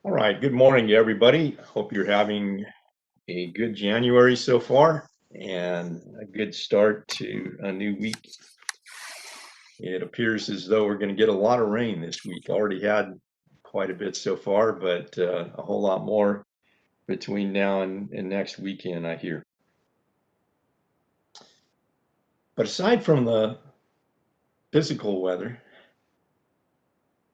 All right, good morning to everybody. Hope you're having a good January so far and a good start to a new week. It appears as though we're going to get a lot of rain this week. Already had quite a bit so far, but a whole lot more between now and next weekend, I hear. But aside from the physical weather,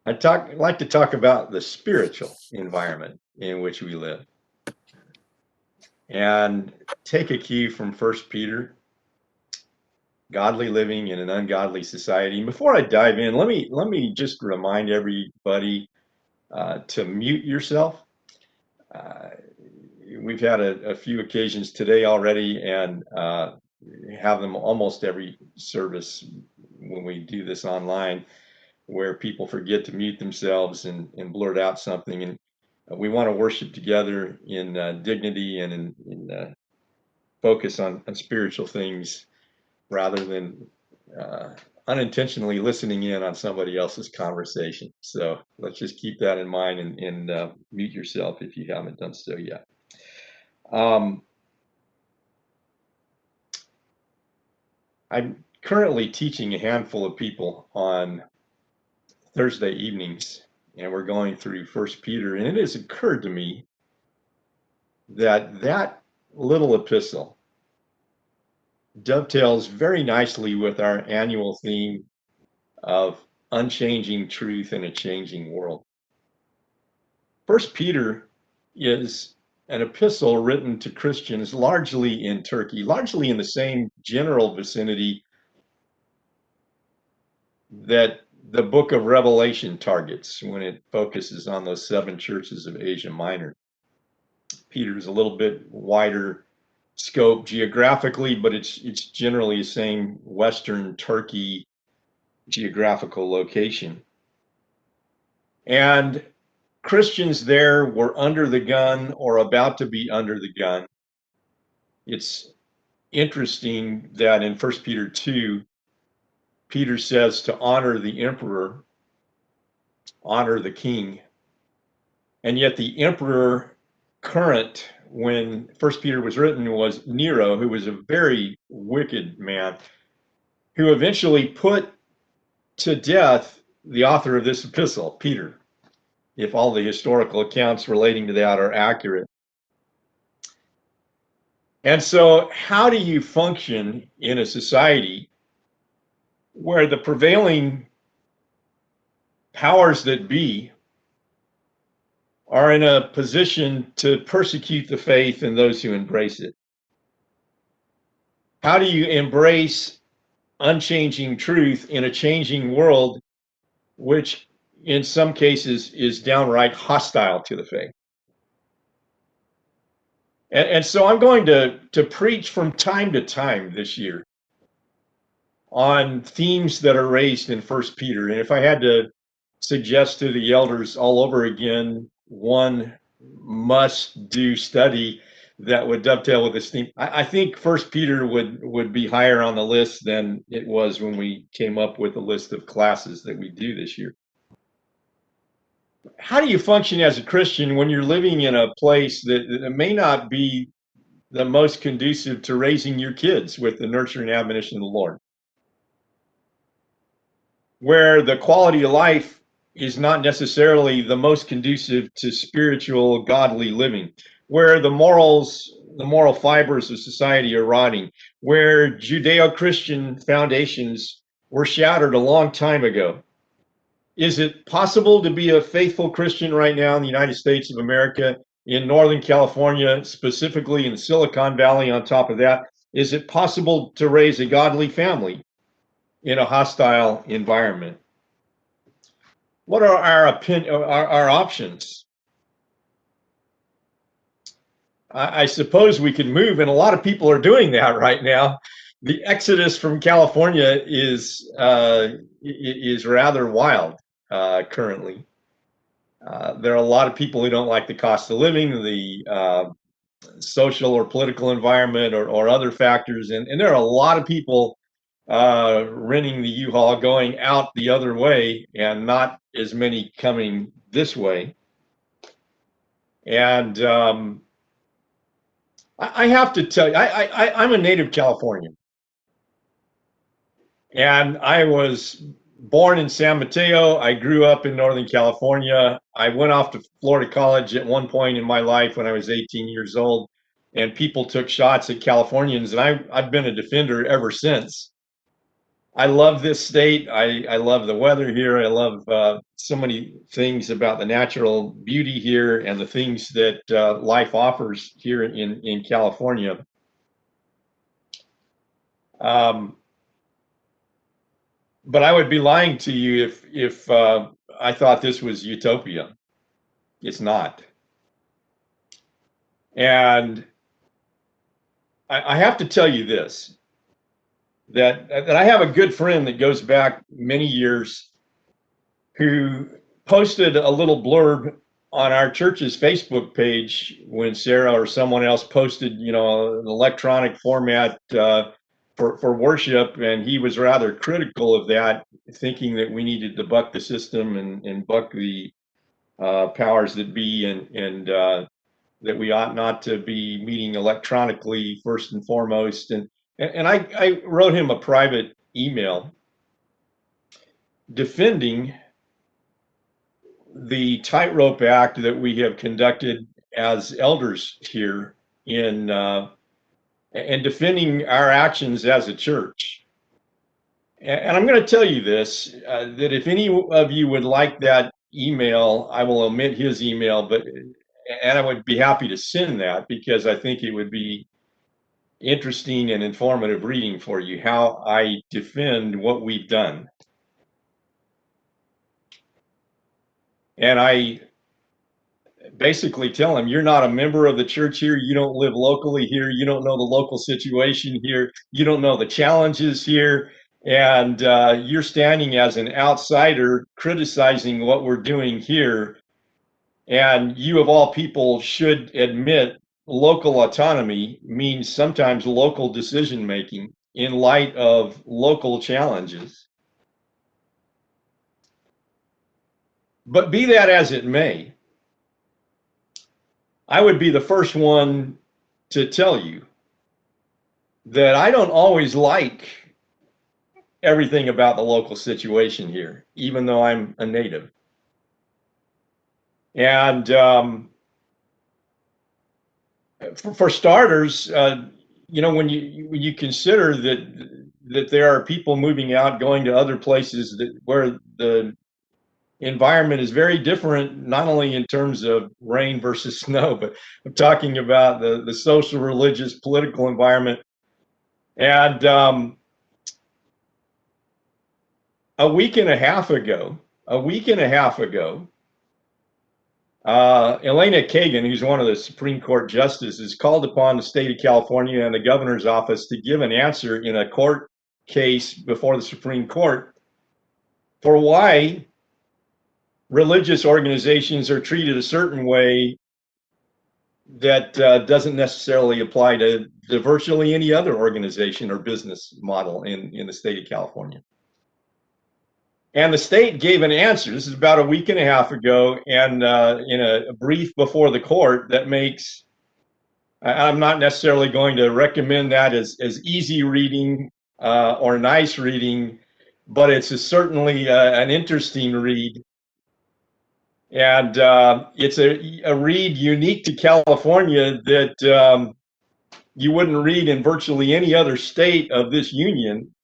I'd like to talk about the spiritual environment in which we live and take a cue from First Peter, godly living in an ungodly society. And before I dive in, let me just remind everybody to mute yourself. Uh, we've had a few occasions today already, and have them almost every service when we do this online, where people forget to mute themselves and blurt out something. And we want to worship together in dignity and in focus on spiritual things rather than uh, unintentionally listening in on somebody else's conversation. So let's just keep that in mind and mute yourself if you haven't done so yet. Um, I'm currently teaching a handful of people on Thursday evenings, and we're going through First Peter, and it has occurred to me that that little epistle dovetails very nicely with our annual theme of unchanging truth in a changing world. First Peter is an epistle written to Christians largely in Turkey, largely in the same general vicinity that the book of Revelation targets when it focuses on those seven churches of Asia Minor. Peter's a little bit wider scope geographically, but it's generally the same Western Turkey geographical location. And Christians there were under the gun or about to be under the gun. It's interesting that in 1 Peter 2, Peter says to honor the emperor, honor the king. And yet the emperor current when 1 Peter was written was Nero, who was a very wicked man, who eventually put to death the author of this epistle, Peter, if all the historical accounts relating to that are accurate. And so, how do you function in a society where the prevailing powers that be are in a position to persecute the faith and those who embrace it? How do you embrace unchanging truth in a changing world, which in some cases is downright hostile to the faith? And so I'm going to preach from time to time this year on themes that are raised in First Peter. And if I had to suggest to the elders all over again one must-do study that would dovetail with this theme, I think First Peter would be higher on the list than it was when we came up with a list of classes that we do this year. How do you function as a Christian when you're living in a place that may not be the most conducive to raising your kids with the nurture and admonition of the Lord, where the quality of life is not necessarily the most conducive to spiritual, godly living, where the moral fibers of society are rotting, where Judeo-Christian foundations were shattered a long time ago? Is it possible to be a faithful Christian right now in the United States of America, in Northern California, specifically in Silicon Valley on top of that? Is it possible to raise a godly family in a hostile environment? What are our options? I suppose we can move, and a lot of people are doing that right now. The exodus from California is rather wild currently. There are a lot of people who don't like the cost of living, the social or political environment, or other factors, and there are a lot of people renting the U-Haul going out the other way, and not as many coming this way. And I have to tell you, I'm a native Californian, and I was born in San Mateo. I grew up in Northern California. I went off to Florida College at one point in my life when I was 18 years old, and people took shots at Californians, and I've been a defender ever since. I love this state. I love the weather here. I love so many things about the natural beauty here and the things that life offers here in California. Um, but I would be lying to you if I thought this was utopia. It's not. And I have to tell you this, that I have a good friend that goes back many years who posted a little blurb on our church's Facebook page when Sarah or someone else posted, an electronic format for worship, and he was rather critical of that, thinking that we needed to buck the system and buck the powers that be, and that we ought not to be meeting electronically first and foremost. And I wrote him a private email defending the tightrope act that we have conducted as elders here in and defending our actions as a church. And I'm going to tell you this, that if any of you would like that email, I will omit his email, and I would be happy to send that, because I think it would be interesting and informative reading for you, how I defend what we've done. And I basically tell him, you're not a member of the church here, you don't live locally here, you don't know the local situation here, you don't know the challenges here, and you're standing as an outsider criticizing what we're doing here. And you, of all people, should admit local autonomy means sometimes local decision making in light of local challenges. But be that as it may, I would be the first one to tell you that I don't always like everything about the local situation here, even though I'm a native. And for starters, when you consider that there are people moving out, going to other places where the environment is very different, not only in terms of rain versus snow, but I'm talking about the social, religious, political environment. And a week and a half ago, Elena Kagan, who's one of the Supreme Court justices, called upon the state of California and the governor's office to give an answer in a court case before the Supreme Court for why religious organizations are treated a certain way that doesn't necessarily apply to virtually any other organization or business model in the state of California. And the state gave an answer. This is about a week and a half ago, and in a brief before the court that makes, I'm not necessarily going to recommend that as easy reading or nice reading, but it's certainly an interesting read. And it's a read unique to California that you wouldn't read in virtually any other state of this union,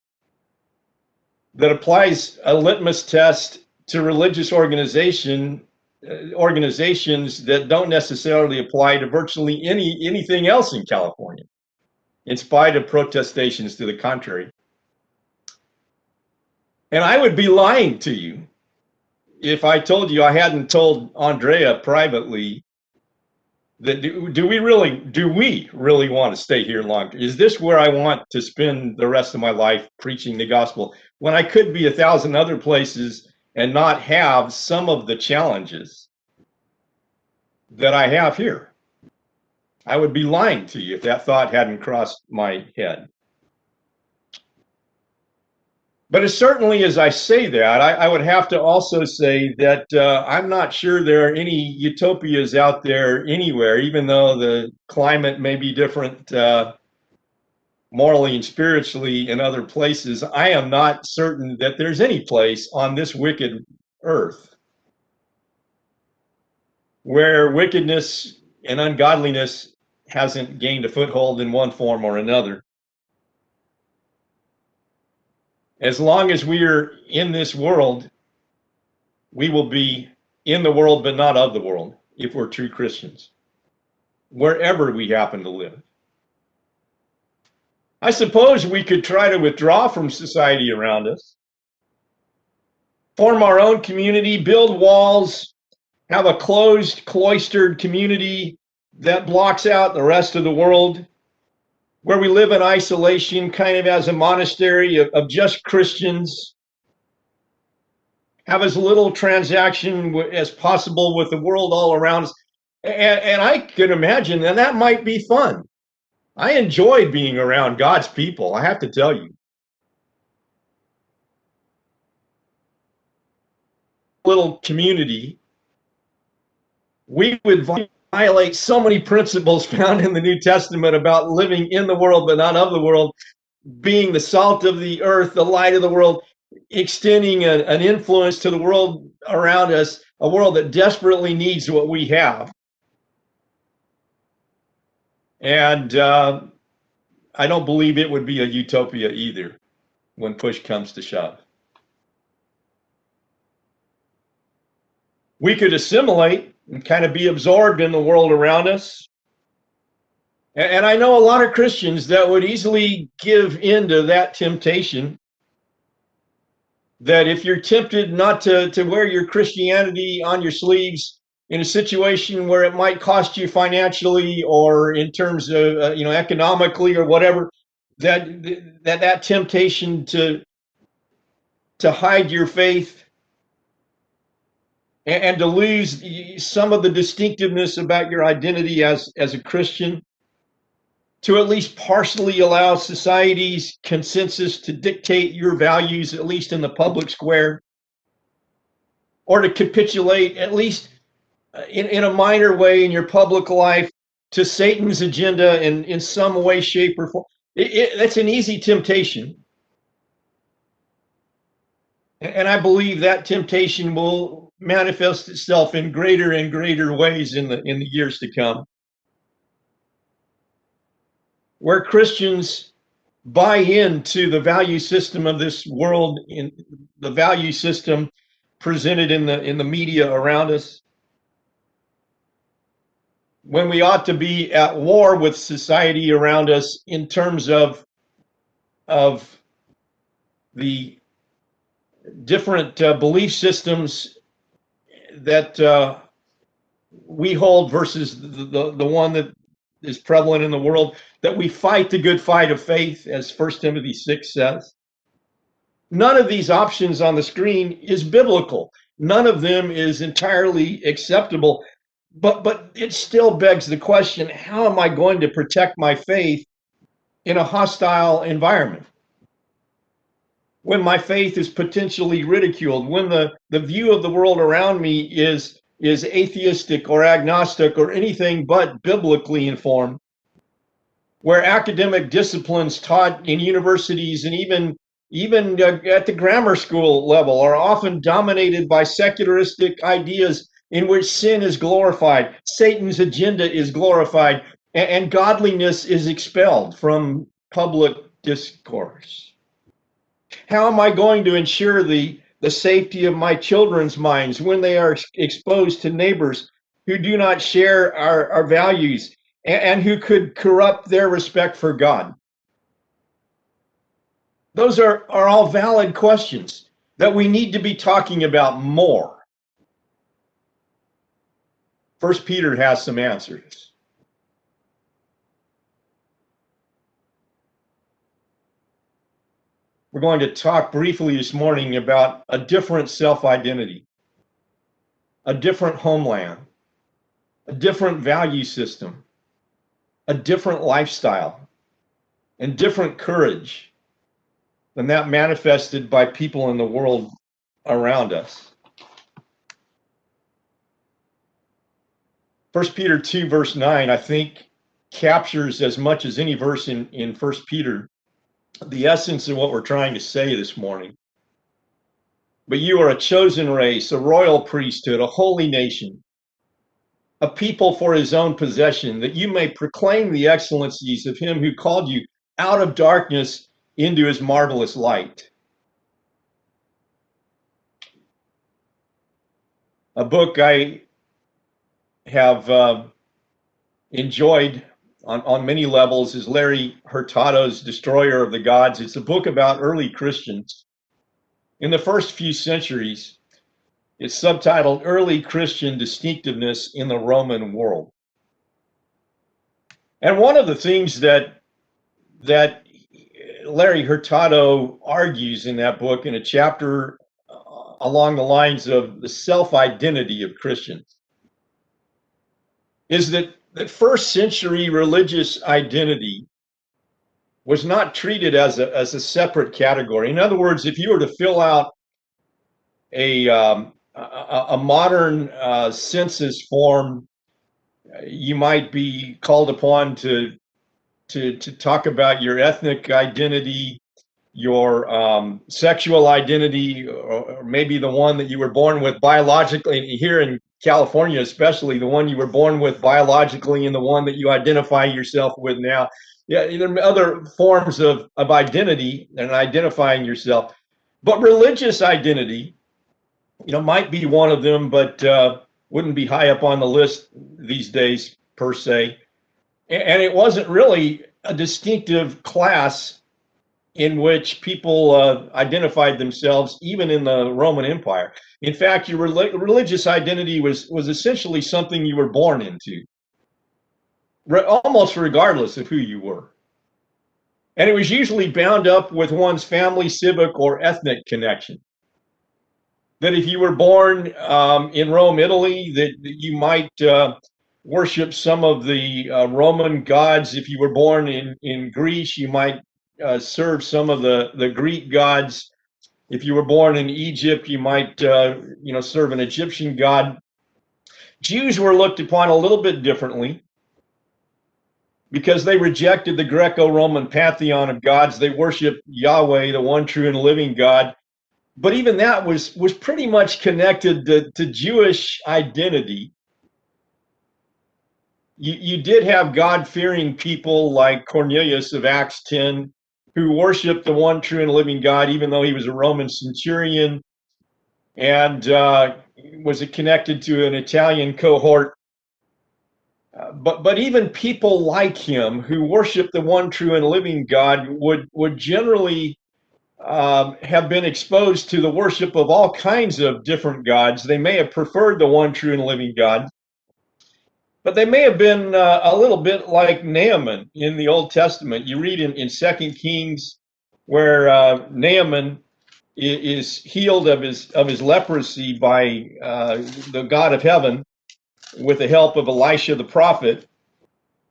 that applies a litmus test to religious organizations that don't necessarily apply to virtually anything else in California, in spite of protestations to the contrary. And I would be lying to you if I told you I hadn't told Andrea privately that do we really want to stay here long? Is this where I want to spend the rest of my life preaching the gospel, when I could be 1,000 other places and not have some of the challenges that I have here? I would be lying to you if that thought hadn't crossed my head. But as certainly as I say that, I would have to also say that I'm not sure there are any utopias out there anywhere, even though the climate may be different morally and spiritually in other places. I am not certain that there's any place on this wicked earth where wickedness and ungodliness hasn't gained a foothold in one form or another. As long as we're in this world, we will be in the world, but not of the world, if we're true Christians, wherever we happen to live. I suppose we could try to withdraw from society around us, form our own community, build walls, have a closed, cloistered community that blocks out the rest of the world, where we live in isolation, kind of as a monastery of just Christians, have as little transaction as possible with the world all around us. And I can imagine that might be fun. I enjoy being around God's people, I have to tell you. Little community, we would violate so many principles found in the New Testament about living in the world but not of the world, being the salt of the earth, the light of the world, extending an influence to the world around us, a world that desperately needs what we have. And I don't believe it would be a utopia either when push comes to shove. We could assimilate and kind of be absorbed in the world around us. And I know a lot of Christians that would easily give in to that temptation, that if you're tempted not to wear your Christianity on your sleeves in a situation where it might cost you financially or in terms of economically or whatever, that temptation to hide your faith and to lose some of the distinctiveness about your identity as a Christian, to at least partially allow society's consensus to dictate your values, at least in the public square, or to capitulate, at least in a minor way in your public life, to Satan's agenda in some way, shape, or form. That's an easy temptation. And I believe that temptation will manifest itself in greater and greater ways in the years to come, where Christians buy into the value system of this world, in the value system presented in the media around us, when we ought to be at war with society around us in terms of the different belief systems that we hold versus the one that is prevalent in the world, that we fight the good fight of faith, as 1 Timothy 6 says. None of these options on the screen is biblical. None of them is entirely acceptable, but it still begs the question, how am I going to protect my faith in a hostile environment, when my faith is potentially ridiculed, when the view of the world around me is atheistic or agnostic or anything but biblically informed, where academic disciplines taught in universities and even at the grammar school level are often dominated by secularistic ideas in which sin is glorified, Satan's agenda is glorified, and godliness is expelled from public discourse. How am I going to ensure the safety of my children's minds when they are exposed to neighbors who do not share our values and who could corrupt their respect for God? Those are all valid questions that we need to be talking about more. First Peter has some answers. We're going to talk briefly this morning about a different self-identity, a different homeland, a different value system, a different lifestyle, and different courage than that manifested by people in the world around us. 1 Peter 2, verse 9, I think, captures as much as any verse in 1 Peter the essence of what we're trying to say this morning. But you are a chosen race, a royal priesthood, a holy nation, a people for his own possession, that you may proclaim the excellencies of him who called you out of darkness into his marvelous light. A book I have enjoyed on many levels is Larry Hurtado's Destroyer of the Gods. It's a book about early Christians. In the first few centuries, it's subtitled Early Christian Distinctiveness in the Roman World. And one of the things that Larry Hurtado argues in that book, in a chapter along the lines of the self-identity of Christians, is that first century religious identity was not treated as a separate category. In other words, if you were to fill out a modern census form, you might be called upon to talk about your ethnic identity, your sexual identity, or maybe the one that you were born with biologically. Here in California, especially, the one you were born with biologically and the one that you identify yourself with now. Yeah, there are other forms of identity and identifying yourself, but religious identity, might be one of them, but wouldn't be high up on the list these days per se. And it wasn't really a distinctive class in which people identified themselves, even in the Roman Empire. In fact, your religious identity was essentially something you were born into, almost regardless of who you were. And it was usually bound up with one's family, civic, or ethnic connection. That if you were born in Rome, Italy, that you might worship some of the Roman gods. If you were born in Greece, you might serve some of the Greek gods. If you were born in Egypt, you might serve an Egyptian god. Jews were looked upon a little bit differently because they rejected the Greco-Roman pantheon of gods. They worshiped Yahweh, the one true and living God. But even that was pretty much connected to Jewish identity. You did have God-fearing people like Cornelius of Acts 10, who worshiped the one true and living God, even though he was a Roman centurion, and was connected to an Italian cohort. But even people like him, who worshiped the one true and living God, would generally have been exposed to the worship of all kinds of different gods. They may have preferred the one true and living God, but they may have been a little bit like Naaman in the Old Testament. You read in 2 Kings where Naaman is healed of his leprosy by the God of heaven with the help of Elisha the prophet.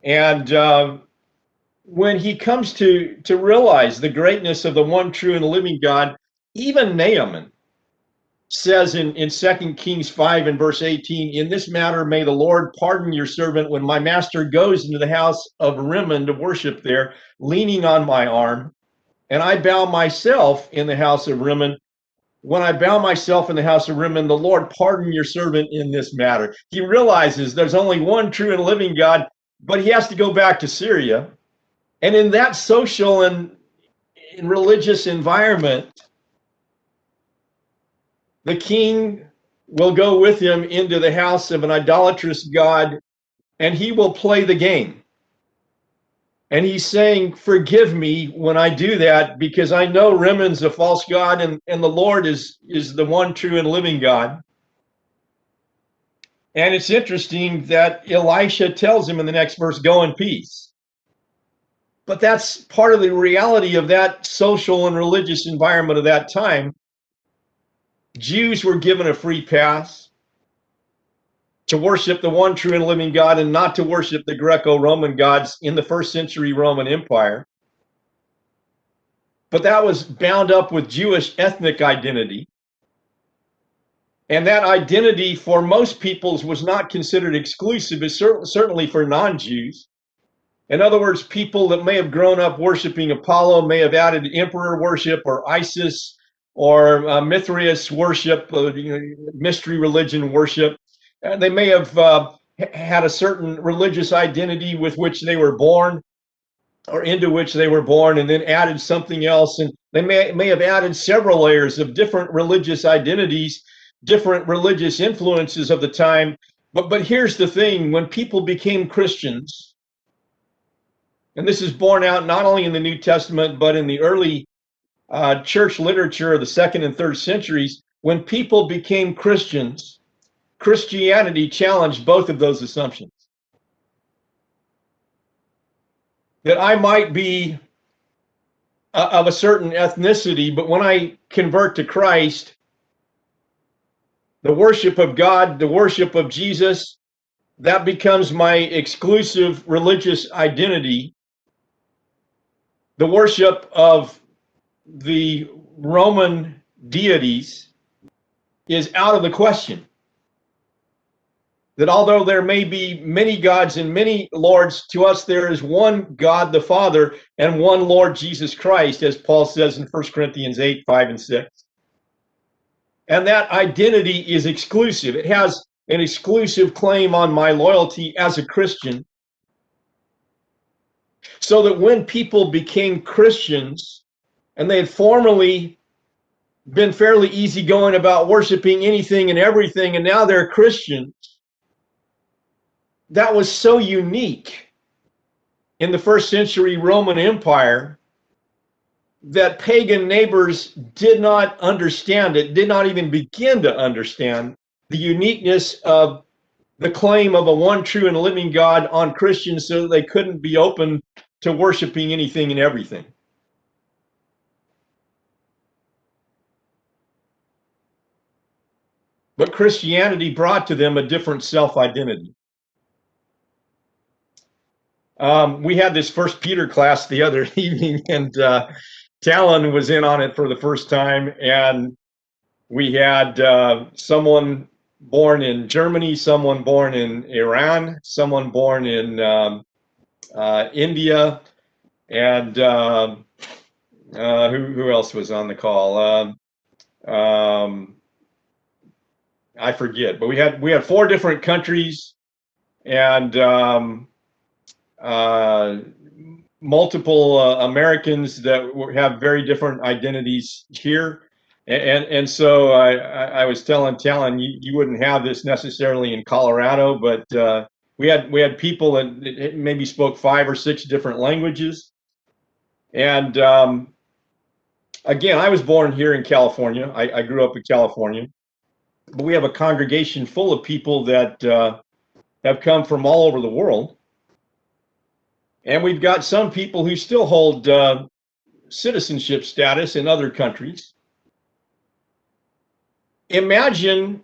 And when he comes to realize the greatness of the one true and living God, even Naaman says in 2 Kings 5 and verse 18, "In this matter may the Lord pardon your servant when my master goes into the house of Rimmon to worship there, leaning on my arm, and I bow myself in the house of Rimmon. When I bow myself in the house of Rimmon, the Lord pardon your servant in this matter." He realizes there's only one true and living God, but he has to go back to Syria. And in that social and religious environment, the king will go with him into the house of an idolatrous god, and he will play the game. And he's saying, "Forgive me when I do that, because I know Rimmon's a false god, and the Lord is the one true and living God." And it's interesting that Elisha tells him in the next verse, "Go in peace." But that's part of the reality of that social and religious environment of that time. Jews were given a free pass to worship the one true and living God and not to worship the Greco-Roman gods in the first century Roman Empire. but that was bound up with Jewish ethnic identity. And that identity for most peoples was not considered exclusive, but certainly for non-Jews. In other words, people that may have grown up worshiping Apollo may have added emperor worship or Isis or Mithras worship, mystery religion worship. They may have had a certain religious identity with which they were born or into which they were born, and then added something else. And they may have added several layers of different religious identities, different religious influences of the time. But here's the thing: when people became Christians, and this is borne out not only in the New Testament, but in the early church literature of the second and third centuries, when people became Christians, Christianity challenged both of those assumptions. That I might be of a certain ethnicity, but when I convert to Christ, the worship of God, the worship of Jesus, that becomes my exclusive religious identity. The worship of the Roman deities is out of the question. That although there may be many gods and many lords, to us there is one God the Father and one Lord Jesus Christ, as Paul says in 1 Corinthians 8, 5, and 6. And that identity is exclusive. It has an exclusive claim on my loyalty as a Christian. So that when people became Christians, and they had formerly been fairly easygoing about worshiping anything and everything, and now they're Christians, that was so unique in the first century Roman Empire that pagan neighbors did not understand it, did not even begin to understand the uniqueness of the claim of a one true and living God on Christians, so that they couldn't be open to worshiping anything and everything. But Christianity brought to them a different self-identity. We had this First Peter class the other evening, and Talon was in on it for the first time, and we had someone born in Germany, someone born in Iran, someone born in India, and who else was on the call? I forget, but we had 4 different countries, and multiple Americans that have very different identities here. And so I was telling Talon, you wouldn't have this necessarily in Colorado, but we had people that maybe spoke 5 or 6 different languages. And again, I was born here in California. I grew up in California, but we have a congregation full of people that have come from all over the world. And we've got some people who still hold citizenship status in other countries. Imagine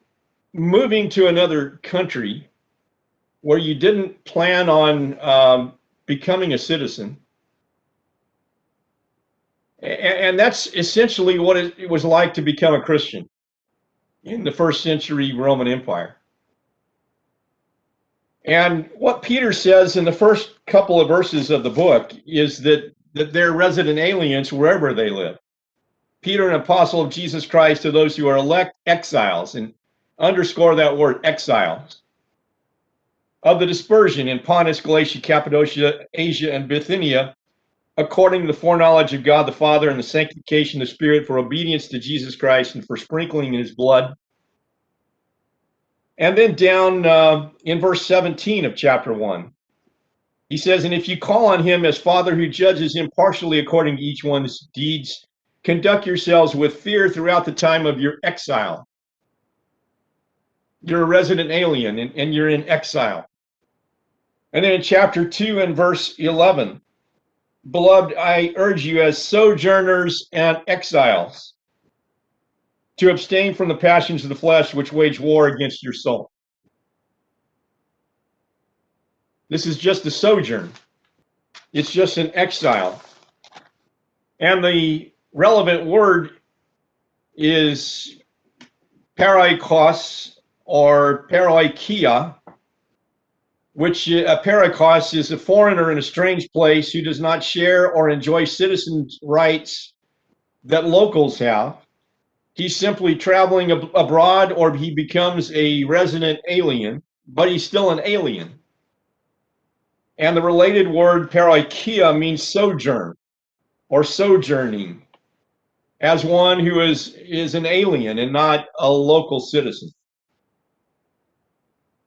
moving to another country where you didn't plan on becoming a citizen. And that's essentially what it was like to become a Christian in the first century Roman Empire. And what Peter says in the first couple of verses of the book is that they're resident aliens wherever they live. Peter, an apostle of Jesus Christ, to those who are elect exiles, and underscore that word, exiles, of the dispersion in Pontus, Galatia, Cappadocia, Asia, and Bithynia, according to the foreknowledge of God the Father and the sanctification of the Spirit, for obedience to Jesus Christ and for sprinkling in his blood. And then down in verse 17 of chapter 1, he says, and if you call on him as Father who judges impartially according to each one's deeds, conduct yourselves with fear throughout the time of your exile. You're a resident alien and you're in exile. And then in chapter 2 and verse 11, beloved, I urge you as sojourners and exiles to abstain from the passions of the flesh which wage war against your soul. This is just a sojourn. It's just an exile. And the relevant word is paraikos or paraikia, which a paraikos is a foreigner in a strange place who does not share or enjoy citizens' rights that locals have. He's simply traveling abroad, or he becomes a resident alien, but he's still an alien. And the related word paraikia means sojourn or sojourning, as one who is an alien and not a local citizen.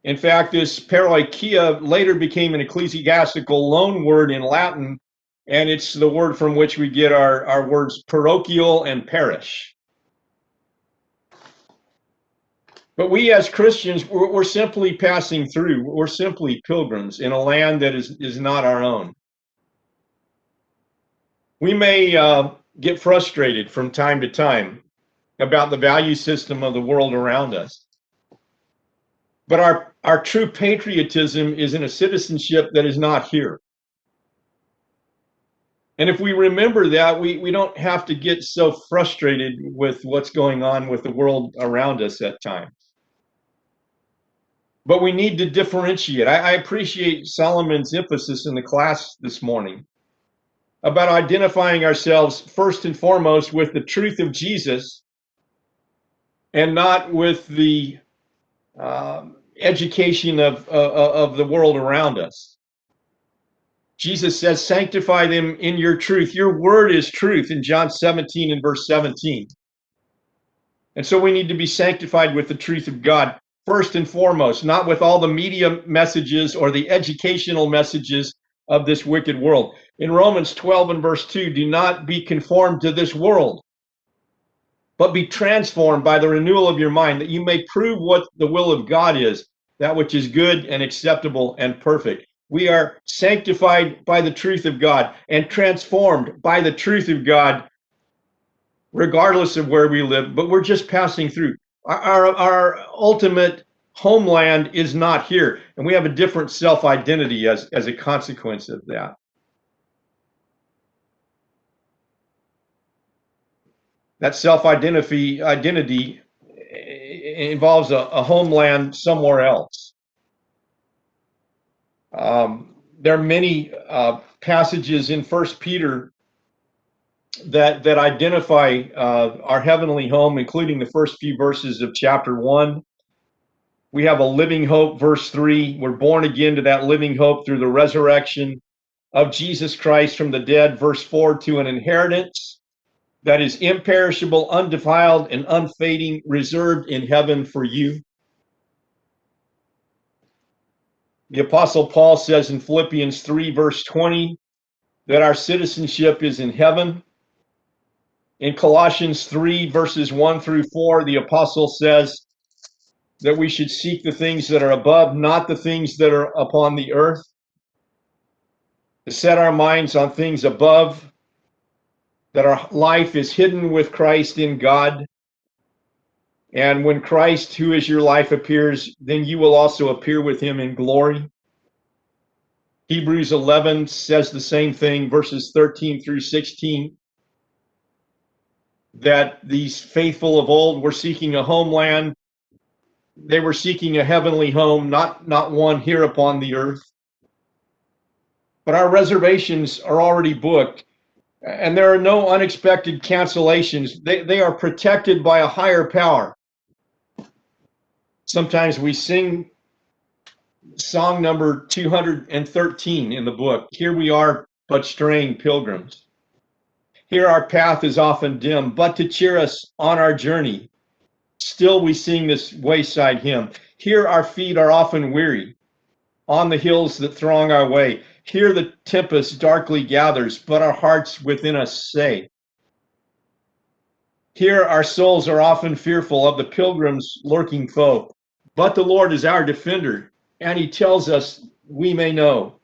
In fact, this paraikia later became an ecclesiastical loan word in Latin, and it's the word from which we get our words parochial and parish. But we as Christians, we're simply passing through. We're simply pilgrims in a land that is not our own. We may get frustrated from time to time about the value system of the world around us. But our true patriotism is in a citizenship that is not here. And if we remember that, we don't have to get so frustrated with what's going on with the world around us at times. But we need to differentiate. I appreciate Solomon's emphasis in the class this morning about identifying ourselves first and foremost with the truth of Jesus and not with the education of the world around us. Jesus says, sanctify them in your truth. Your word is truth in John 17 and verse 17. And so we need to be sanctified with the truth of God first and foremost, not with all the media messages or the educational messages of this wicked world. In Romans 12 and verse 2, do not be conformed to this world, but be transformed by the renewal of your mind, that you may prove what the will of God is, that which is good and acceptable and perfect. We are sanctified by the truth of God and transformed by the truth of God, regardless of where we live, but we're just passing through. Our ultimate homeland is not here, and we have a different self-identity as a consequence of that. That self-identity involves a homeland somewhere else. There are many passages in 1 Peter that identify our heavenly home, including the first few verses of chapter 1. We have a living hope, verse 3. We're born again to that living hope through the resurrection of Jesus Christ from the dead, verse 4, to an inheritance that is imperishable, undefiled, and unfading, reserved in heaven for you. The Apostle Paul says in Philippians 3, verse 20, that our citizenship is in heaven. In Colossians 3, verses 1 through 4, the Apostle says that we should seek the things that are above, not the things that are upon the earth. To set our minds on things above, that our life is hidden with Christ in God. And when Christ, who is your life, appears, then you will also appear with him in glory. Hebrews 11 says the same thing, verses 13 through 16, that these faithful of old were seeking a homeland. They were seeking a heavenly home, not one here upon the earth. But our reservations are already booked, and there are no unexpected cancellations. They are protected by a higher power. Sometimes we sing song number 213 in the book, Here We Are But Straying Pilgrims. Here our path is often dim, but to cheer us on our journey, still we sing this wayside hymn. Here our feet are often weary, on the hills that throng our way. Here the tempest darkly gathers, but our hearts within us say. Here our souls are often fearful of the pilgrim's lurking foe, but the Lord is our defender, and he tells us we may know.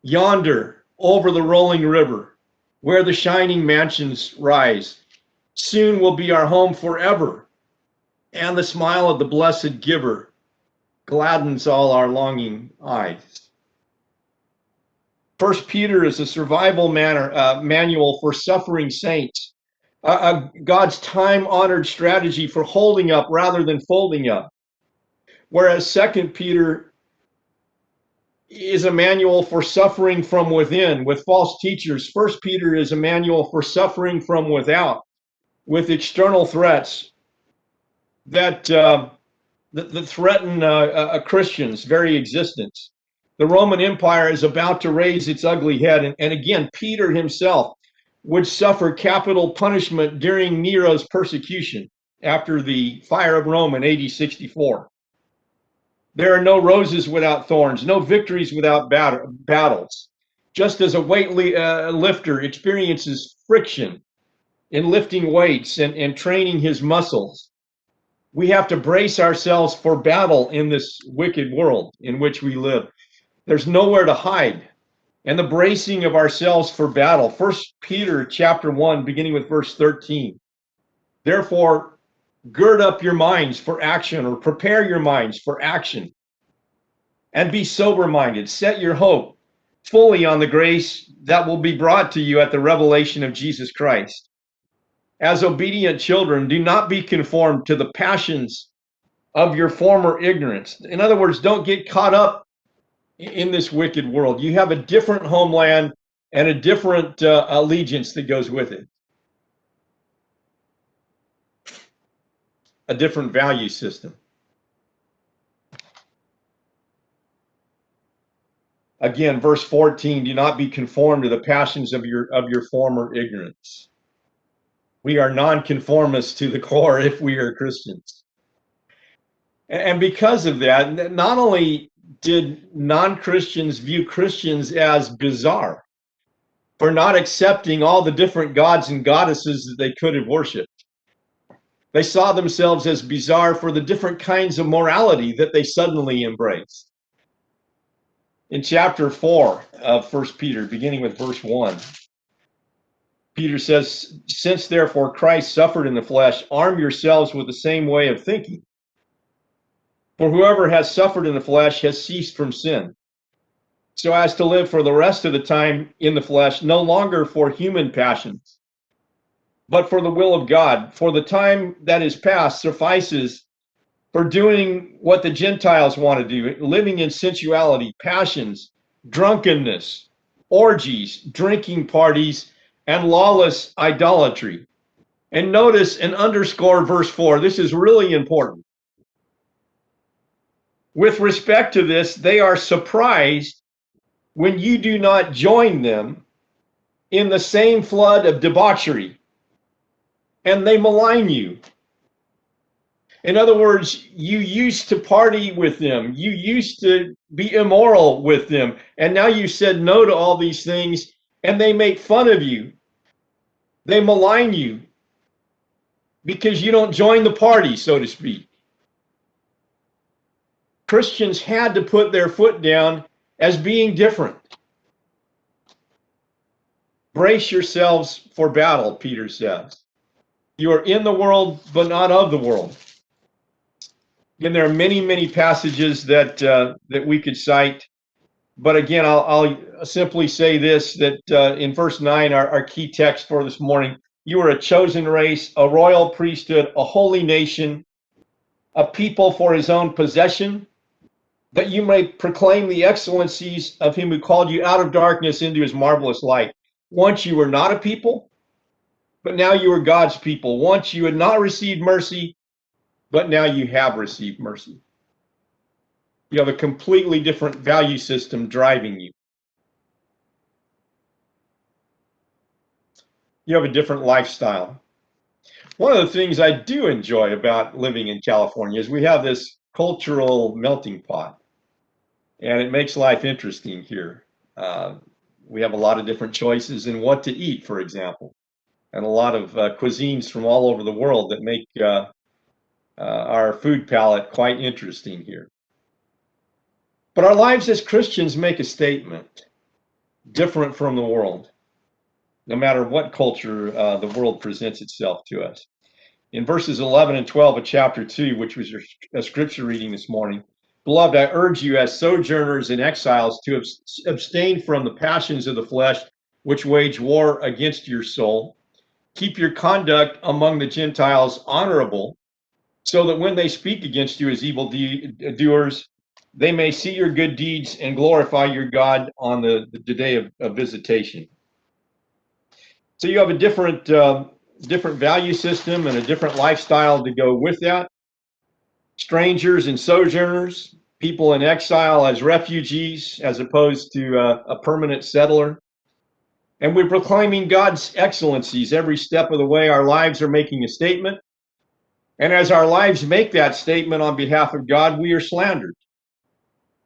Yonder, over the rolling river, where the shining mansions rise, soon will be our home forever, and the smile of the blessed giver gladdens all our longing eyes. First Peter is a survival manual for suffering saints, God's time-honored strategy for holding up rather than folding up. Whereas Second Peter is a manual for suffering from within with false teachers. First Peter is a manual for suffering from without with external threats that threaten a Christian's very existence. The Roman Empire is about to raise its ugly head. And again, Peter himself would suffer capital punishment during Nero's persecution after the fire of Rome in AD 64. There are no roses without thorns, no victories without battles. Just as a lifter experiences friction in lifting weights and training his muscles, we have to brace ourselves for battle in this wicked world in which we live. There's nowhere to hide. And the bracing of ourselves for battle. 1 Peter chapter 1, beginning with verse 13. Therefore, gird up your minds for action, or prepare your minds for action. And be sober-minded. Set your hope fully on the grace that will be brought to you at the revelation of Jesus Christ. As obedient children, do not be conformed to the passions of your former ignorance. In other words, don't get caught up in this wicked world. You have a different homeland and a different allegiance that goes with it. A different value system. Again, verse 14, do not be conformed to the passions of your former ignorance. We are nonconformists to the core if we are Christians. And because of that, not only did non-Christians view Christians as bizarre for not accepting all the different gods and goddesses that they could have worshipped. They saw themselves as bizarre for the different kinds of morality that they suddenly embraced. In chapter 4 of 1 Peter, beginning with verse 1, Peter says, since therefore Christ suffered in the flesh, arm yourselves with the same way of thinking. For whoever has suffered in the flesh has ceased from sin, so as to live for the rest of the time in the flesh, no longer for human passions, but for the will of God. For the time that is past suffices for doing what the Gentiles want to do, living in sensuality, passions, drunkenness, orgies, drinking parties, and lawless idolatry. And notice and underscore verse 4. This is really important. With respect to this, they are surprised when you do not join them in the same flood of debauchery, and they malign you. In other words, you used to party with them. You used to be immoral with them. And now you said no to all these things, and they make fun of you. They malign you because you don't join the party, so to speak. Christians had to put their foot down as being different. Brace yourselves for battle, Peter says. You are in the world, but not of the world. Again, there are many, many passages that we could cite. But again, I'll simply say this, that in verse 9, our key text for this morning, you are a chosen race, a royal priesthood, a holy nation, a people for his own possession, that you may proclaim the excellencies of him who called you out of darkness into his marvelous light. Once you were not a people, but now you are God's people. Once you had not received mercy, but now you have received mercy. You have a completely different value system driving you. You have a different lifestyle. One of the things I do enjoy about living in California is we have this cultural melting pot, and it makes life interesting here. We have a lot of different choices in what to eat, for example, and a lot of cuisines from all over the world that make our food palette quite interesting here. But our lives as Christians make a statement different from the world, no matter what culture the world presents itself to us. In verses 11 and 12 of chapter 2, which was a scripture reading this morning, Beloved, I urge you as sojourners and exiles to abstain from the passions of the flesh, which wage war against your soul. Keep your conduct among the Gentiles honorable, so that when they speak against you as evil doers, they may see your good deeds and glorify your God on the day of visitation. So you have a different value system and a different lifestyle to go with that. Strangers and sojourners, people in exile as refugees, as opposed to a permanent settler. And we're proclaiming God's excellencies every step of the way. Our lives are making a statement. And as our lives make that statement on behalf of God, we are slandered.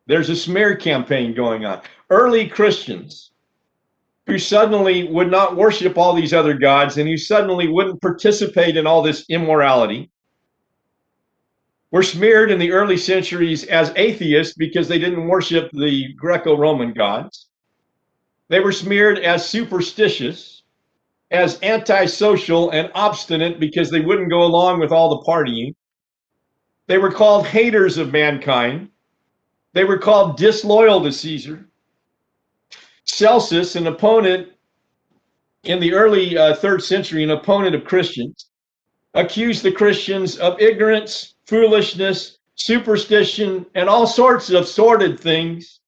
There's a smear campaign going on. Early Christians who suddenly would not worship all these other gods and who suddenly wouldn't participate in all this immorality were smeared in the early centuries as atheists because they didn't worship the Greco-Roman gods. They were smeared as superstitious, as antisocial and obstinate because they wouldn't go along with all the partying. They were called haters of mankind. They were called disloyal to Caesar. Celsus, an opponent in the early 3rd century, an opponent of Christians, accused the Christians of ignorance, foolishness, superstition, and all sorts of sordid things,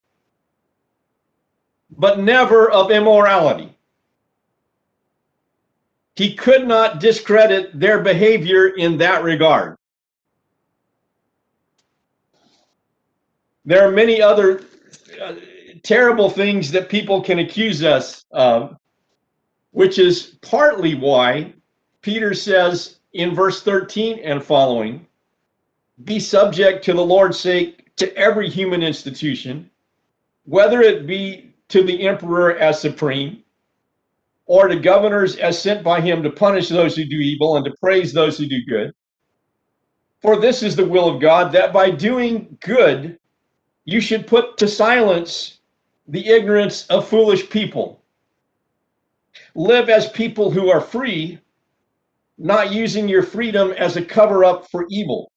but never of immorality. He could not discredit their behavior in that regard. There are many other terrible things that people can accuse us of, which is partly why Peter says in verse 13 and following, be subject to the Lord's sake to every human institution, whether it be to the emperor as supreme, or to governors as sent by him to punish those who do evil and to praise those who do good. For this is the will of God, that by doing good, you should put to silence the ignorance of foolish people. Live as people who are free, not using your freedom as a cover-up for evil,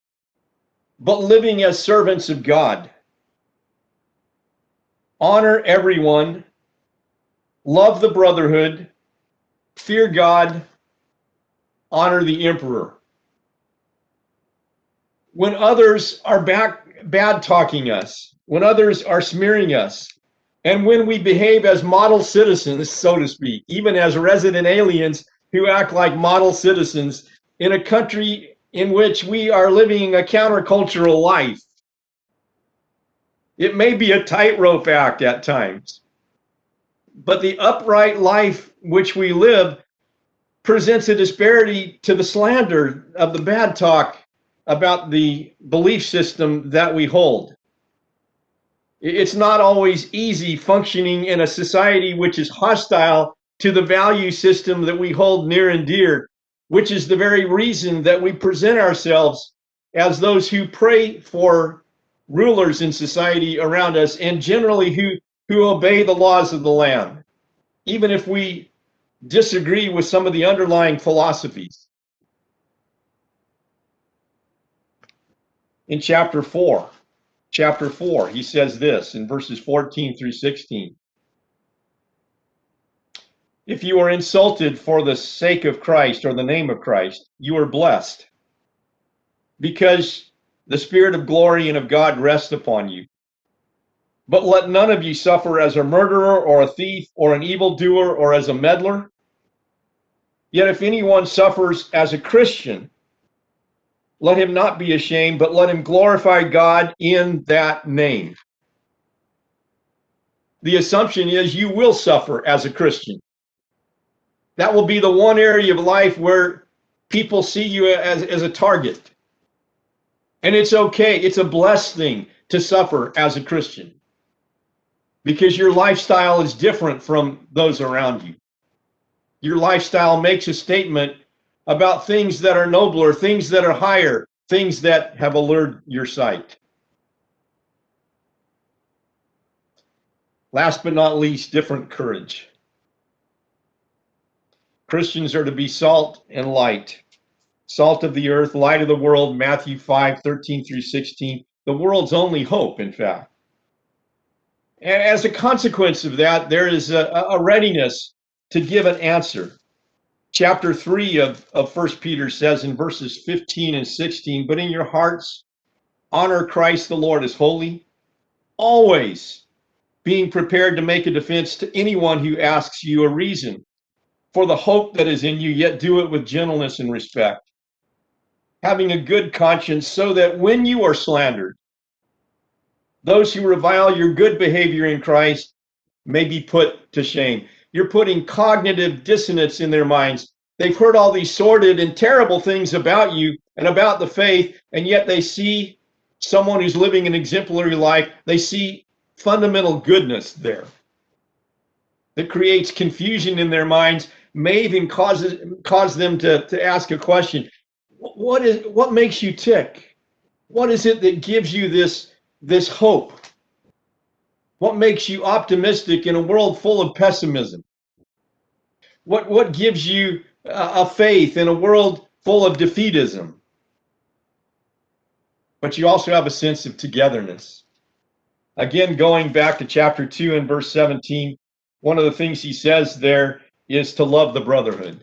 but living as servants of God. Honor everyone, love the brotherhood, fear God, honor the emperor. When others are bad talking us, when others are smearing us, and when we behave as model citizens, so to speak, even as resident aliens who act like model citizens in a country in which we are living a countercultural life, it may be a tightrope act at times, but the upright life which we live presents a disparity to the slander of the bad talk about the belief system that we hold. It's not always easy functioning in a society which is hostile to the value system that we hold near and dear, which is the very reason that we present ourselves as those who pray for rulers in society around us and generally who obey the laws of the land, even if we disagree with some of the underlying philosophies. In chapter 4, he says this in verses 14 through 16. If you are insulted for the sake of Christ or the name of Christ, you are blessed, because the Spirit of glory and of God rests upon you. But let none of you suffer as a murderer or a thief or an evildoer or as a meddler. Yet if anyone suffers as a Christian, let him not be ashamed, but let him glorify God in that name. The assumption is you will suffer as a Christian. That will be the one area of life where people see you as a target. And it's okay. It's a blessed thing to suffer as a Christian, because your lifestyle is different from those around you. Your lifestyle makes a statement about things that are nobler, things that are higher, things that have allured your sight. Last but not least, different courage. Christians are to be salt and light. Salt of the earth, light of the world, Matthew 5:13 through 16. the world's only hope, in fact. And as a consequence of that, there is a readiness to give an answer. Chapter 3 of 1 Peter says in verses 15 and 16, but in your hearts, honor Christ the Lord as holy, always being prepared to make a defense to anyone who asks you a reason for the hope that is in you, yet do it with gentleness and respect, having a good conscience, so that when you are slandered, those who revile your good behavior in Christ may be put to shame. You're putting cognitive dissonance in their minds. They've heard all these sordid and terrible things about you and about the faith, and yet they see someone who's living an exemplary life. They see fundamental goodness there that creates confusion in their minds, may even cause them to ask a question. What makes you tick? What is it that gives you this hope? What makes you optimistic in a world full of pessimism? What gives you a faith in a world full of defeatism? But you also have a sense of togetherness. Again, going back to chapter 2 and verse 17, one of the things he says there is to love the brotherhood.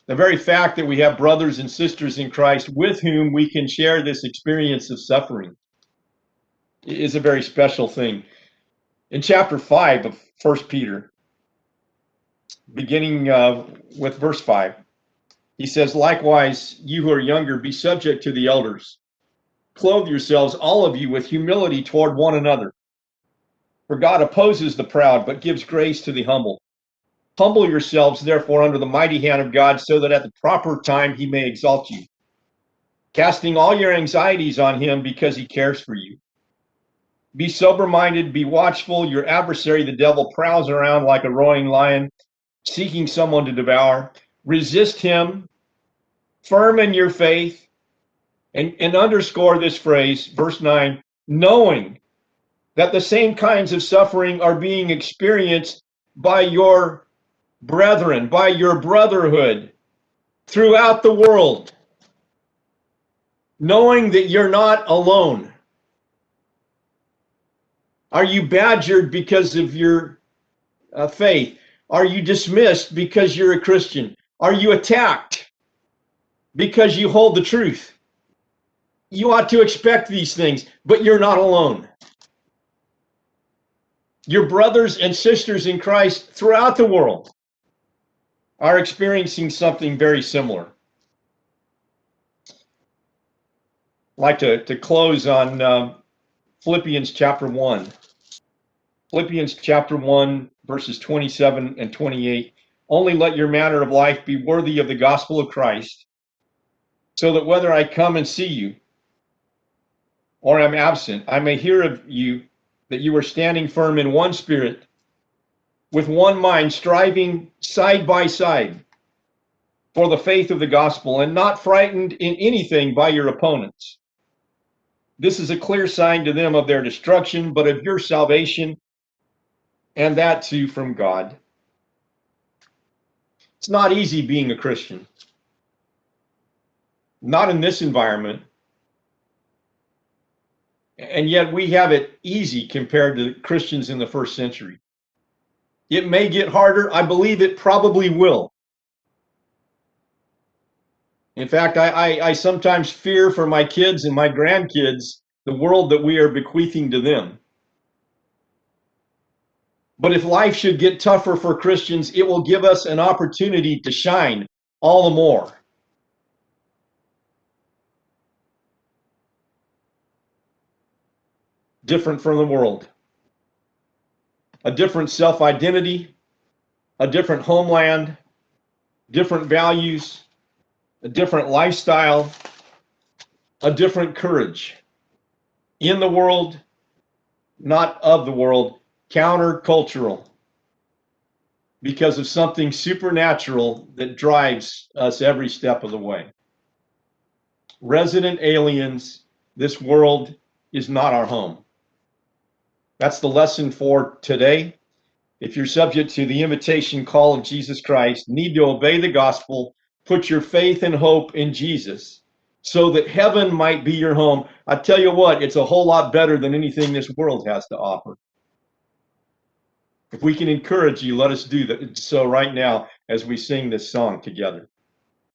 The very fact that we have brothers and sisters in Christ with whom we can share this experience of suffering is a very special thing. In chapter 5 of 1 Peter, beginning with verse 5, he says, likewise, you who are younger, be subject to the elders. Clothe yourselves, all of you, with humility toward one another. For God opposes the proud, but gives grace to the humble. Humble yourselves, therefore, under the mighty hand of God, so that at the proper time he may exalt you, casting all your anxieties on him because he cares for you. Be sober-minded, be watchful. Your adversary, the devil, prowls around like a roaring lion, seeking someone to devour. Resist him, firm in your faith, and underscore this phrase, verse 9, knowing that the same kinds of suffering are being experienced by your brethren, by your brotherhood throughout the world. Knowing that you're not alone. Are you badgered because of your faith? Are you dismissed because you're a Christian? Are you attacked because you hold the truth? You ought to expect these things, but you're not alone. Your brothers and sisters in Christ throughout the world are experiencing something very similar. I'd like to close on Philippians chapter 1. Philippians chapter 1, verses 27 and 28. Only let your manner of life be worthy of the gospel of Christ, so that whether I come and see you or am absent, I may hear of you that you are standing firm in one spirit, with one mind, striving side by side for the faith of the gospel, and not frightened in anything by your opponents. This is a clear sign to them of their destruction, but of your salvation, and that too from God. It's not easy being a Christian. Not in this environment. And yet we have it easy compared to Christians in the first century. It may get harder. I believe it probably will. In fact, I sometimes fear for my kids and my grandkids the world that we are bequeathing to them. But if life should get tougher for Christians, it will give us an opportunity to shine all the more. Different from the world. A different self-identity, a different homeland, different values, a different lifestyle, a different courage. In the world, not of the world, countercultural, because of something supernatural that drives us every step of the way. Resident aliens, this world is not our home. That's the lesson for today. If you're subject to the invitation call of Jesus Christ, need to obey the gospel, put your faith and hope in Jesus, so that heaven might be your home. I tell you what, it's a whole lot better than anything this world has to offer. If we can encourage you, let us do that. So right now, as we sing this song together.